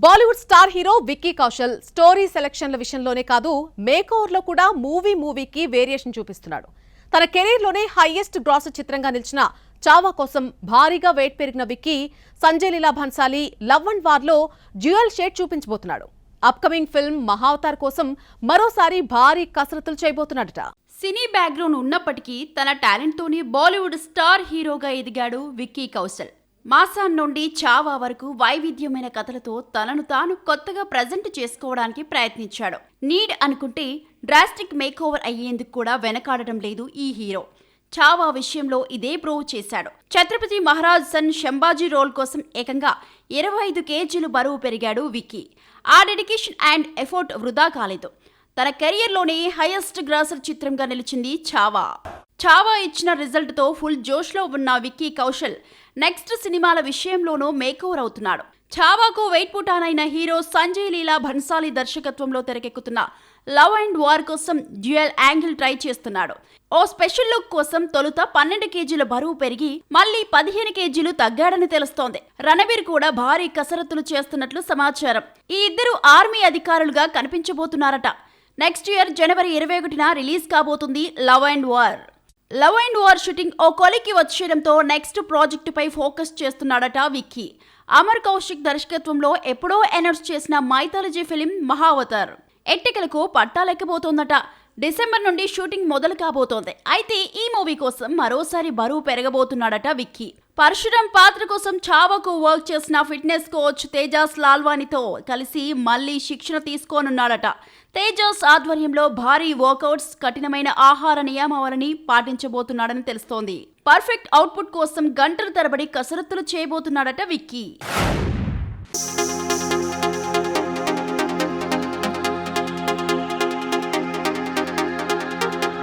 Bollywood star hero Vicky Kaushal story సెలక్షన్ల విషయంలోనే కాదు మేకోవర్లో కూడా మూవీకి వేరియేషన్ చూపిస్తున్నాడు. తన కెరీర్లోనే హైయెస్ట్ గ్రాస్ చిత్రంగా నిలిచిన చావా కోసం భారీగా వెయిట్ పెరిగిన విక్కీ సంజయ్ లీలా భన్సాలి లవ్ అండ్ వార్లో డ్యూయల్ షేడ్ చూపించబోతున్నాడు. అప్కమింగ్ ఫిల్మ్ మహావతార్ కోసం మరోసారి భారీ కసరత్తులు చేయబోతున్నాడట. సినీ బ్యాక్గ్రౌండ్ ఉన్నప్పటికీ తన టాలెంట్తోనే బాలీవుడ్ స్టార్ హీరోగా ఎదిగాడు విక్కీ కౌశల్. మాసాన్ నుండి చావా వరకు వైవిధ్యమైన కథలతో తనను తాను కొత్తగా ప్రజెంట్ చేసుకోవడానికి ప్రయత్నించాడు. నీడ్ అనుకుంటే డ్రాస్టిక్ మేకోవర్ అయ్యేందుకు కూడా వెనకాడటం లేదు ఈ హీరో. చావా విషయంలో ఇదే ప్రూవ్ చేశాడు. ఛత్రపతి మహారాజ్ సన్ శంభాజీ రోల్ కోసం ఏకంగా 25 కేజీలు బరువు పెరిగాడు విక్కీ. ఆ డెడికేషన్ అండ్ ఎఫర్ట్ వృధా కాలేదు. తన కెరియర్లోనే హైయెస్ట్ గ్రాసర్ చిత్రంగా నిలిచింది చావా. చావా ఇచ్చిన రిజల్ట్తో ఫుల్ జోష్లో ఉన్న విక్కీ కౌశల్ నెక్స్ట్ సినిమాల విషయంలోనూ మేకోవర్ అవుతున్నాడు. చావాకు వెయిట్ పుటానైన హీరో సంజయ్ లీలా భన్సాలి దర్శకత్వంలో తెరకెక్కుతున్న లవ్ అండ్ వార్ కోసం డ్యూయల్ యాంగిల్ ట్రై చేస్తున్నాడు. ఓ స్పెషల్ లుక్ కోసం తొలుత 12 కేజీల బరువు పెరిగి మళ్లీ 15 కేజీలు తగ్గాడని తెలుస్తోంది. రణబీర్ కూడా భారీ కసరత్తులు చేస్తున్నట్లు సమాచారం. ఈ ఇద్దరు ఆర్మీ అధికారులుగా కనిపించబోతున్నారట. నెక్స్ట్ ఇయర్ జనవరి 21న రిలీజ్ కాబోతుంది love and war. Love and war shooting ఓ కొలికి వచ్చేయడంతో నెక్స్ట్ ప్రాజెక్టుపై ఫోకస్ చేస్తున్నాడట విక్కీ. అమర్ కౌశిక్ దర్శకత్వంలో ఎప్పుడో అనౌన్స్ చేసిన మైథాలజీ ఫిలిం మహావతార్ ఎట్టెకలకు పట్టాలెక్కబోతోందట. డిసెంబర్ నుండి షూటింగ్ మొదలు కాబోతోంది. అయితే ఈ మూవీ కోసం మరోసారి బరువు పెరగబోతున్నాడట విక్కీ. పరశురామ్ పాత్ర కోసం చావాకు వర్క్ చేసిన ఫిట్నెస్ కోచ్ తేజాస్ లాల్వానితో కలిసి మళ్లీ శిక్షణ తీసుకోనున్నాడట. తేజాస్ ఆధ్వర్యంలో భారీ వర్కౌట్స్, కఠినమైన ఆహార నియమావళిని పాటించబోతున్నాడని తెలుస్తోంది. పర్ఫెక్ట్ అవుట్పుట్ కోసం గంటల తరబడి కసరత్తులు చేయబోతున్నాడట విక్కీ.